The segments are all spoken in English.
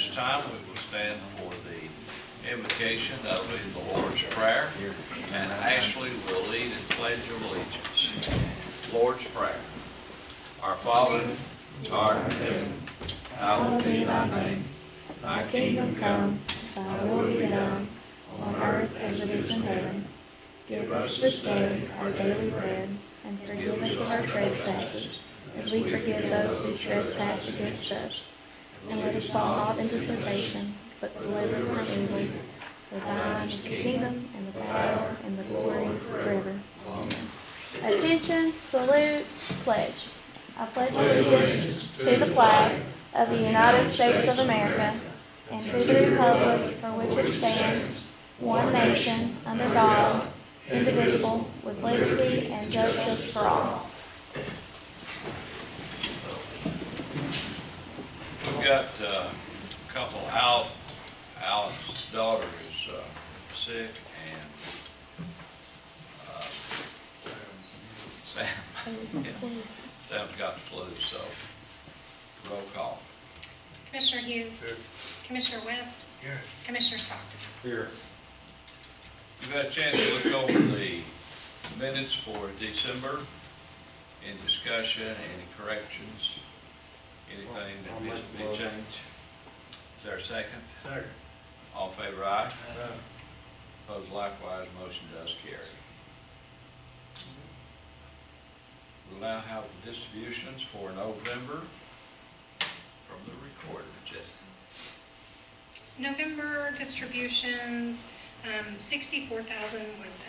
this time, we will stand for the invocation of the Lord's Prayer, and Ashley will lead in Pledge of Allegiance. Lord's Prayer. Our Father, who art in heaven, hallowed be thy name. Thy kingdom come, thy will be done, on earth as it is in heaven. Give us this day our daily bread, and forgive us of our trespasses, as we forgive those who trespass against us. And let us fall not into temptation, but deliver us from evil. For thine is the kingdom, and the power, and the glory forever. Amen. Attention, salute, pledge. I pledge allegiance to the flag of the United States of America, and to the republic for which it stands, one nation, under God, indivisible, with liberty and justice for all. We've got a couple out. Alan's daughter is sick, and Sam's got the flu, so roll call. Commissioner Hughes. Here. Commissioner West. Here. Commissioner Stockton. Here. You've had a chance to look over the minutes for December. In discussion, any corrections, anything that needs to be changed? Is there a second? Second. All in favor, aye? Opposed likewise, motion does carry. We'll now have the distributions for November from the recorder, Jessica. November distributions, $64,000 was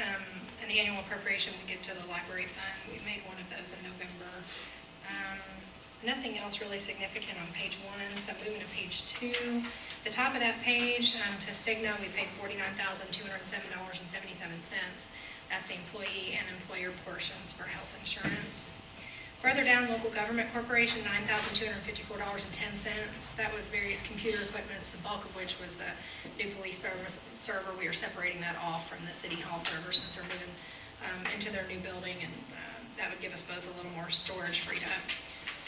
an annual appropriation to give to the library fund. We made one of those in November. Nothing else really significant on page 1, so moving to page 2. The top of that page, to Cigna, we paid $49,207.77. That's the employee and employer portions for health insurance. Further down, local government corporation, $9,254.10. That was various computer equipment, the bulk of which was the new police server. We are separating that off from the city hall server since they're moving into their new building, and that would give us both a little more storage freed up.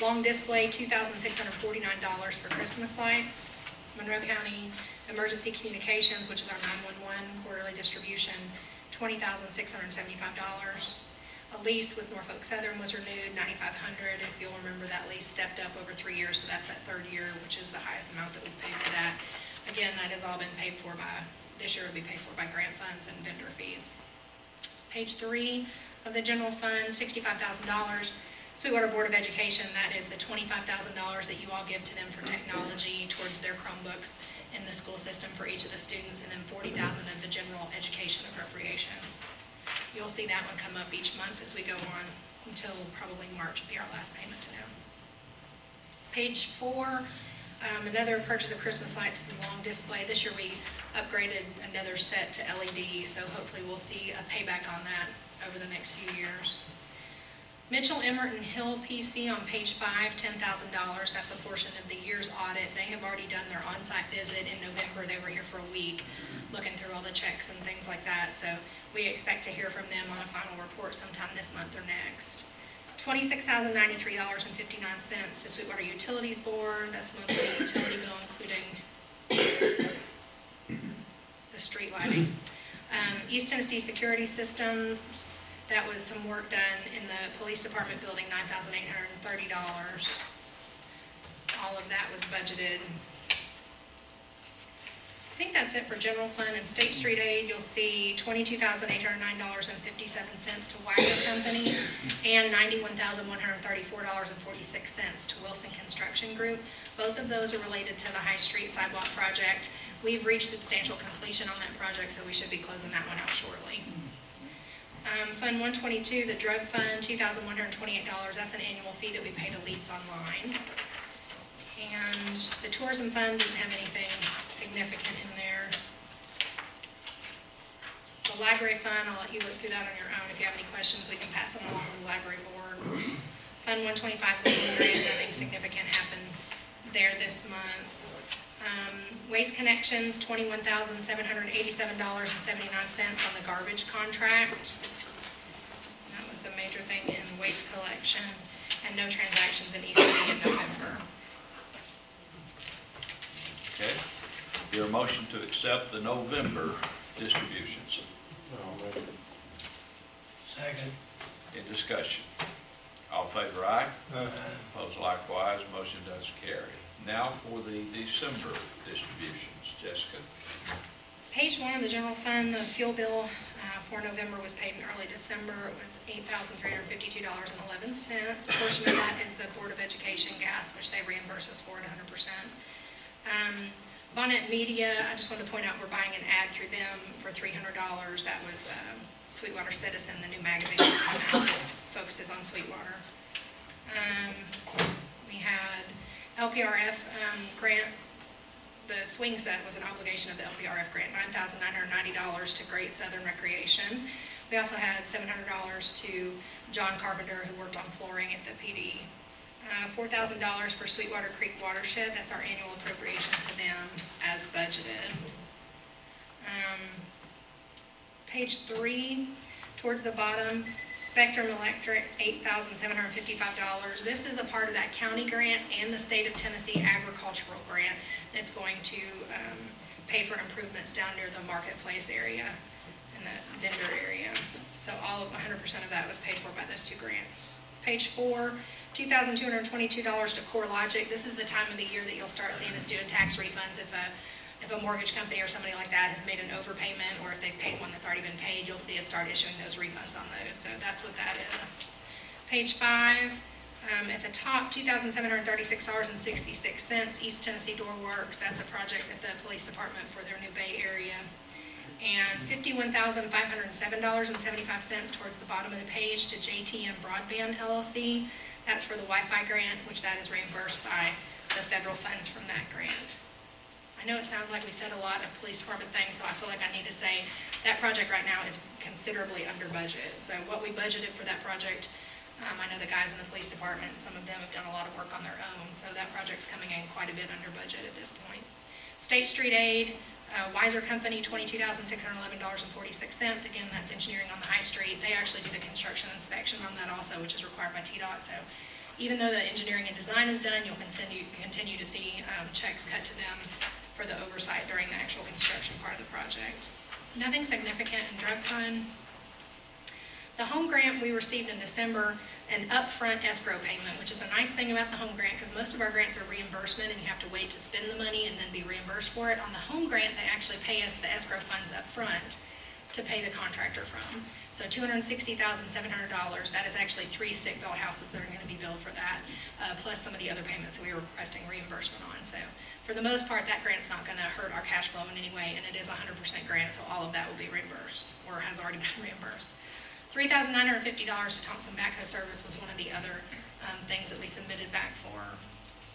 Long display, $2,649 for Christmas lights. Monroe County Emergency Communications, which is our 911 quarterly distribution, $20,675. A lease with Norfolk Southern was renewed, $9,500. If you'll remember, that lease stepped up over 3 years, so that's that third year, which is the highest amount that we paid for that. Again, that has all been paid for by, this year will be paid for by grant funds and vendor fees. Page 3 of the general fund, $65,000. Sweetwater Board of Education, that is the $25,000 that you all give to them for technology towards their Chromebooks in the school system for each of the students, and then $40,000 of the general education appropriation. You'll see that one come up each month as we go on until probably March will be our last payment to them. Page 4, another purchase of Christmas lights from Long Display. This year we upgraded another set to LED, so hopefully we'll see a payback on that over the next few years. Mitchell, Emmert, and Hill PC on page 5, $10,000. That's a portion of the year's audit. They have already done their on-site visit in November. They were here for a week looking through all the checks and things like that. So we expect to hear from them on a final report sometime this month or next. $26,093.59 to Sweetwater Utilities Board. That's monthly utility bill, including the street lighting. East Tennessee Security Systems. That was some work done in the police department building, $9,830. All of that was budgeted. I think that's it for general fund. And State Street Aid, you'll see $22,809.57 to Wagner Company and $91,134.46 to Wilson Construction Group. Both of those are related to the High Street Sidewalk project. We've reached substantial completion on that project, so we should be closing that one out shortly. Fund 122, the drug fund, $2,128. That's an annual fee that we pay to Leads Online. And the tourism fund didn't have anything significant in there. The library fund, I'll let you look through that on your own. If you have any questions, we can pass them along to the library board. Fund 125 is the grant. Nothing significant happened there this month. Waste Connections, $21,787.79 on the garbage contract. That was the major thing in waste collection, and no transactions in ECD in November. Okay. Your motion to accept the November distributions. I'll make it. Second. In discussion. All in favor, aye. Aye. Opposed likewise, motion does carry. Now for the December distributions. Jessica? Page 1 of the general fund, the fuel bill for November was paid in early December. It was $8,352.11. A portion of that is the Board of Education gas, which they reimburse us for at 100%. Bonnet Media, I just wanted to point out, we're buying an ad through them for $300. That was Sweetwater Citizen, the new magazine that's come out that focuses on Sweetwater. We had LPRF grant. The swing set was an obligation of the LPRF grant, $9,990 to Great Southern Recreation. We also had $700 to John Carpenter, who worked on flooring at the PD. $4,000 for Sweetwater Creek Watershed. That's our annual appropriation to them as budgeted. Page 3, towards the bottom, Spectrum Electric, $8,755. This is a part of that county grant and the State of Tennessee agricultural grant that's going to pay for improvements down near the marketplace area and the vendor area. So all of 100% of that was paid for by those two grants. Page 4, $2,222 to CoreLogic. This is the time of the year that you'll start seeing us doing tax refunds if a mortgage company or somebody like that has made an overpayment, or if they've paid one that's already been paid, you'll see us start issuing those refunds on those. So that's what that is. Page 5, at the top, $2,736.66, East Tennessee Door Works. That's a project at the police department for their new Bay Area. And $51,507.75 towards the bottom of the page to JTM Broadband LLC. That's for the Wi-Fi grant, which that is reimbursed by the federal funds from that grant. I know it sounds like we said a lot of police department things, so I feel like I need to say that project right now is considerably under budget. So what we budgeted for that project, I know the guys in the police department, some of them have done a lot of work on their own, so that project's coming in quite a bit under budget at this point. State Street Aid, Weiser Company, $22,611.46. Again, that's engineering on the high street. They actually do the construction inspection on that also, which is required by TDOT. So even though the engineering and design is done, you'll continue to see checks cut to them for the oversight during the actual construction part of the project. Nothing significant in drug fund. The home grant we received in December, an upfront escrow payment, which is a nice thing about the home grant because most of our grants are reimbursement and you have to wait to spend the money and then be reimbursed for it. On the home grant, they actually pay us the escrow funds up front to pay the contractor from. So $260,700, that is actually 3 stick-built houses that are going to be billed for that, plus some of the other payments that we were requesting reimbursement on. So for the most part, that grant's not going to hurt our cash flow in any way, and it is a 100% grant, so all of that will be reimbursed, or has already been reimbursed. $3,950 to Thompson Backhoe Service was one of the other things that we submitted back for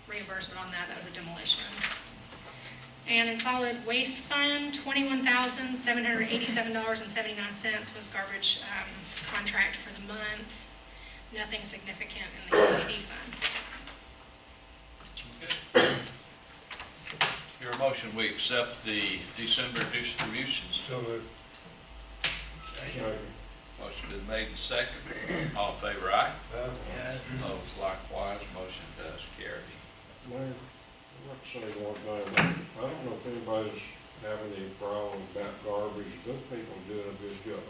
reimbursement on that. That was a demolition. And in solid waste fund, $21,787.79 was garbage contract for the month. Nothing significant in the ECD fund. Okay. Your motion, we accept the December distributions. So moved. Second. Motion been made and second. All in favor, aye. Yes. Opposed likewise, motion does carry. Mayor, I'd like to say one thing. I don't know if anybody's having any problem about garbage. Those people are doing a good job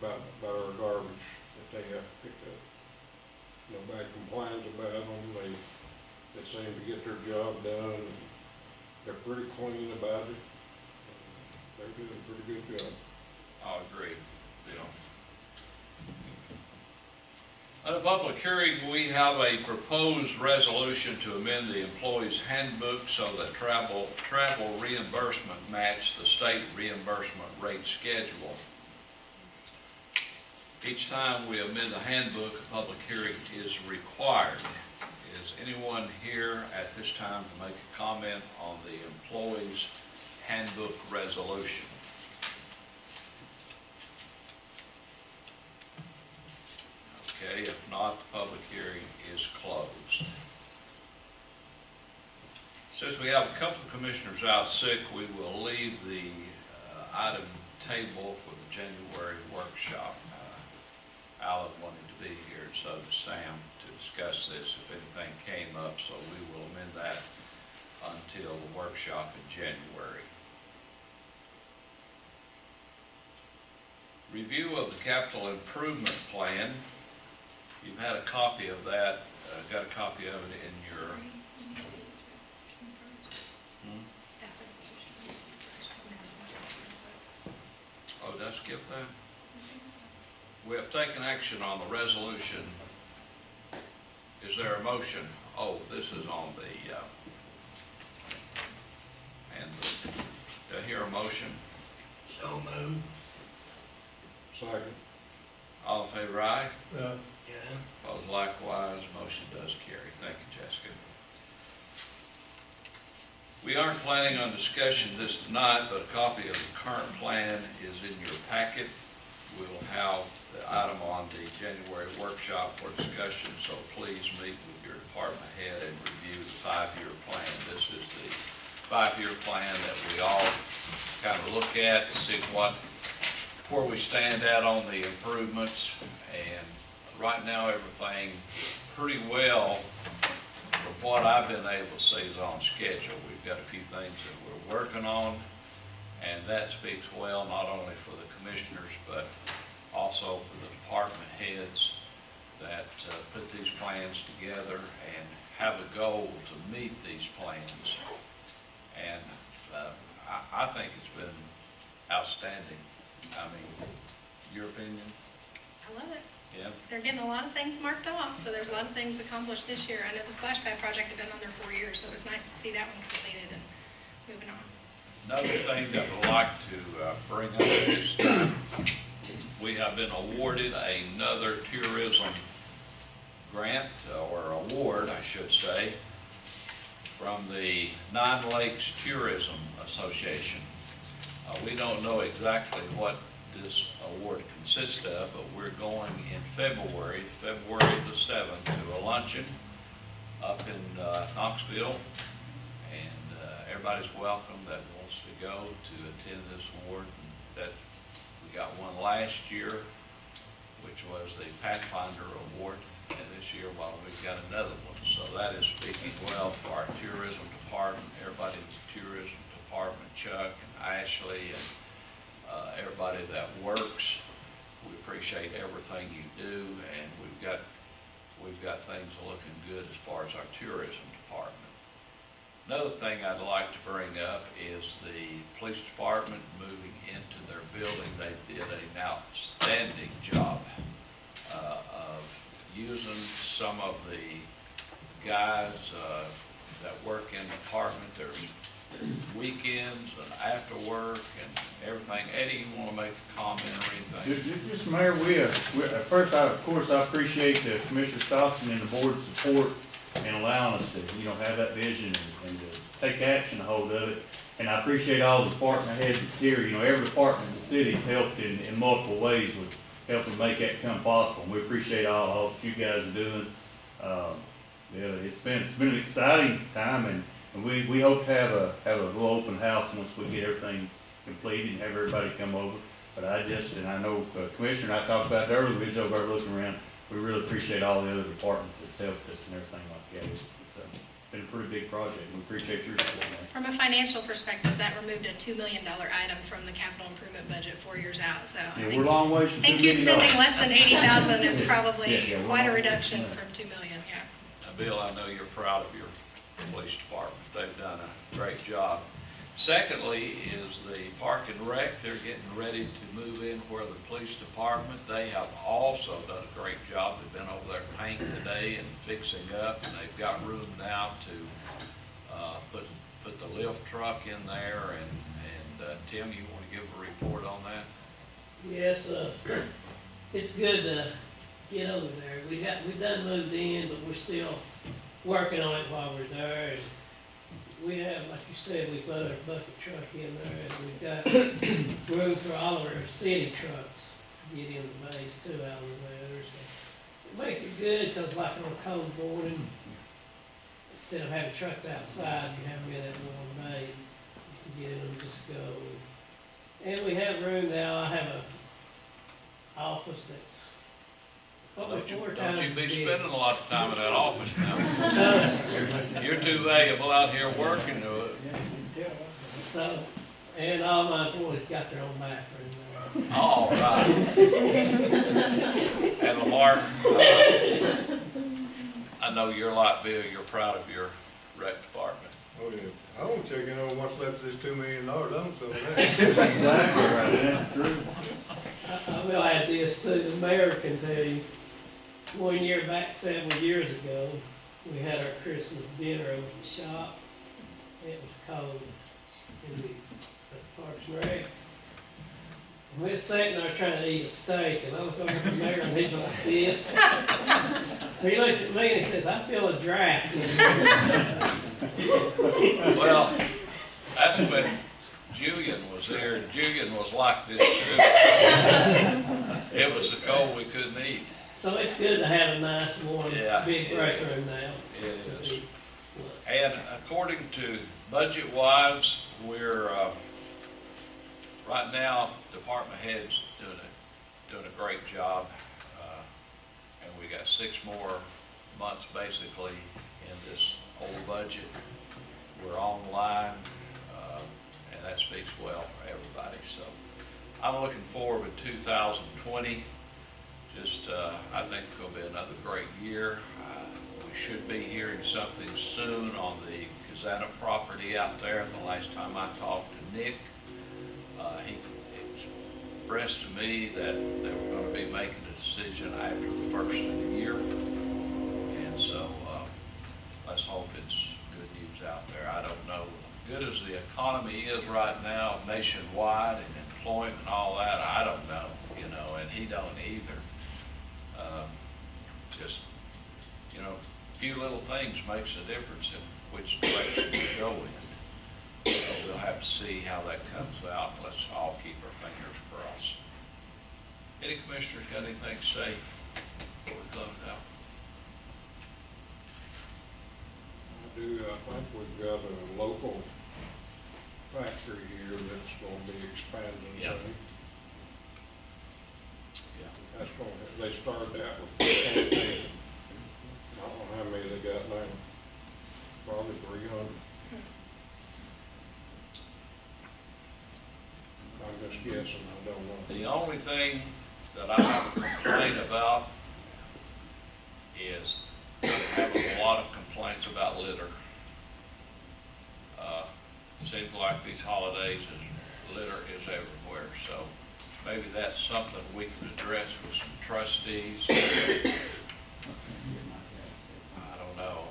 about our garbage that they have to pick up. Nobody complains about them. They seem to get their job done. They're pretty clean about it. They're doing a pretty good job. I'll agree. At a public hearing, we have a proposed resolution to amend the employee's handbook so that travel reimbursement match the state reimbursement rate schedule. Each time we amend the handbook, a public hearing is required. Is anyone here at this time to make a comment on the employee's handbook resolution? Okay, if not, the public hearing is closed. Since we have a couple of commissioners out sick, we will leave the item table for the January workshop. Alan wanted to be here, and so did Sam, to discuss this if anything came up, so we will amend that until the workshop in January. Review of the capital improvement plan. You've had a copy of that, got a copy of it in your... Sorry, we need to do this resolution first. That resolution we need to do first, and then we'll do Oh, did I skip that? I think so. We have taken action on the resolution. Is there a motion? Oh, this is on the, do I hear a motion? So moved. Second. All in favor, aye? Yeah. Opposed likewise, motion does carry. Thank you, Jessica. We aren't planning on discussion this tonight, but a copy of the current plan is in your packet. We will have the item on the January workshop for discussion, so please meet with your department head and review the 5-year plan. This is the 5-year plan that we all kind of look at to see where we stand at on the improvements. And right now, everything pretty well, from what I've been able to see, is on schedule. We've got a few things that we're working on, and that speaks well not only for the commissioners, but also for the department heads that put these plans together and have a goal to meet these plans. And I think it's been outstanding. I mean, your opinion? I love it. Yeah. They're getting a lot of things marked off, so there's a lot of things accomplished this year. I know the splash pad project had been on there 4 years, so it was nice to see that one completed and moving on. Another thing that I'd like to bring up this time, we have been awarded another tourism grant, or award, I should say, from the 9 Lakes Tourism Association. We don't know exactly what this award consists of, but we're going in February the 7th, to a luncheon up in Knoxville, and everybody's welcome that wants to go to attend this award. And that we got one last year, which was the Pathfinder Award, and this year, well, we've got another one. So that is speaking well for our tourism department, everybody in the tourism department, Chuck and Ashley, and everybody that works. We appreciate everything you do, and we've got things looking good as far as our tourism department. Another thing I'd like to bring up is the police department moving into their building. They did an outstanding job of using some of the guys that work in the department. There's weekends and after work and everything. Eddie, you want to make a comment or anything? Just Mayor, first, of course, I appreciate the Commissioner Stockton and the board's support in allowing us to, have that vision and to take action, a hold of it. And I appreciate all the department heads that's here. Every department in the city's helped in multiple ways with helping make that come possible. And we appreciate all that you guys are doing. It's been an exciting time, and we hope to have a little open house once we get everything completed and have everybody come over. But I know Commissioner and I talked about it earlier, we was over there looking around. We really appreciate all the other departments that's helped us and everything like that. It's been a pretty big project, and we appreciate your support, man. From a financial perspective, that removed a $2 million item from the capital improvement budget 4 years out, so I Yeah, think, we're a long ways from $2 think you million. spending less than $80,000 is probably Yeah, we're quite a long ways reduction from that. from $2 million, yeah. Now, Bill, I know you're proud of your police department. They've done a great job. Secondly is the Park and Rec. They're getting ready to move in where the police department. They have also done a great job. They've been over there painting today and fixing up, and they've got room now to put the lift truck in there. And Tim, you want to give a report on that? Yes, it's good to get over there. We done moved in, but we're still working on it while we're there. And we have, like you said, we put our bucket truck in there, and we've got room for all of our city trucks to get in the bays too out of there. So it makes it good, because like on a cold morning, instead of having trucks outside, you have them in that warm bay. You can get in them and just go. And we have room now. I have a office that's Probably Don't you, 4 don't times you as be big. spending a lot of time in that office now. So, You're too valuable out here working to it. so, and all my employees got their own bathroom there. All right. And Lamar, I know you're like Bill, you're proud of your rec department. Oh, yeah. I want to check in on what's left of this $2 million loan, so that. Exactly right, that's true. I will add this too, the mayor can tell you, 1 year back, several years ago, we had our Christmas dinner over at the shop. It was cold in the Parks and Rec. And we're sitting there trying to eat a steak, and I look over at the mayor and he's like this. He looks at me and he says, I feel a draft. Well, that's when Julian was there, and Julian was like this too. It was so cold we couldn't eat. So it's good to have a nice, warm, Yeah, big it break is. room now. It is. And according to budget-wise, we're, right now, department heads doing a great job. And we got 6 more months basically in this old budget. We're online, and that speaks well for everybody. So I'm looking forward to 2020. Just, I think it's going to be another great year. We should be hearing something soon on the Kazana property out there. The last time I talked to Nick, he expressed to me that they were going to be making a decision after the first of the year. And so let's hope it's good news out there. I don't know, good as the economy is right now nationwide and employment and all that, I don't know, you know, and he don't either. Just, you know, a few little things makes a difference in which direction we go in. So we'll have to see how that comes out. Let's all keep our fingers crossed. Any commissioners got anything to say before we close out? I do, I think we've got a local factory here that's gonna be expanding Yeah. soon. Yeah. That's gonna, they started out with 14. I don't know how many they got now, probably 300. I'm just guessing, I don't know. The only thing that I have a complaint about is I'm having a lot of complaints about litter. Seems like these holidays, litter is everywhere, so maybe that's something we can address with some trustees. I don't know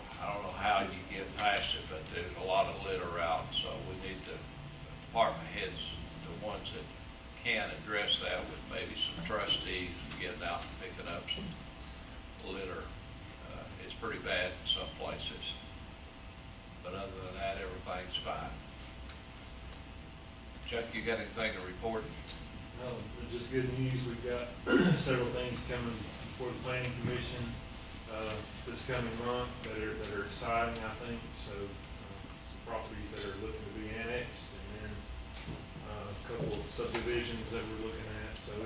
how you get past it, but there's a lot of litter out, so we need the department heads, the ones that can address that with maybe some trustees, getting out and picking up some litter. It's pretty bad in some places, but other than that, everything's fine. Chuck, you got anything to report? No, just good news. We've got several things coming before the planning commission, this coming month that are exciting, I think. So, some properties that are looking to be annexed, and then, a couple of subdivisions that we're looking at. So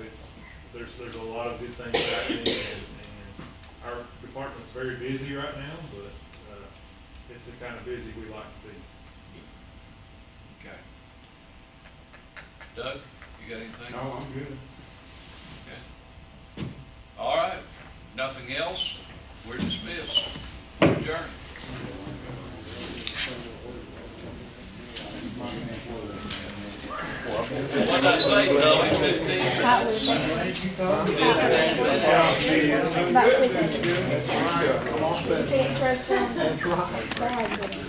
there's a lot of good things happening, and our department's very busy right now, but, it's the kind of busy we like to be. Okay. Doug, you got anything? No, I'm good. Okay. All right, nothing else? We're dismissed. Adjourned. What'd I say, Dolly, 15 minutes? About 6 minutes.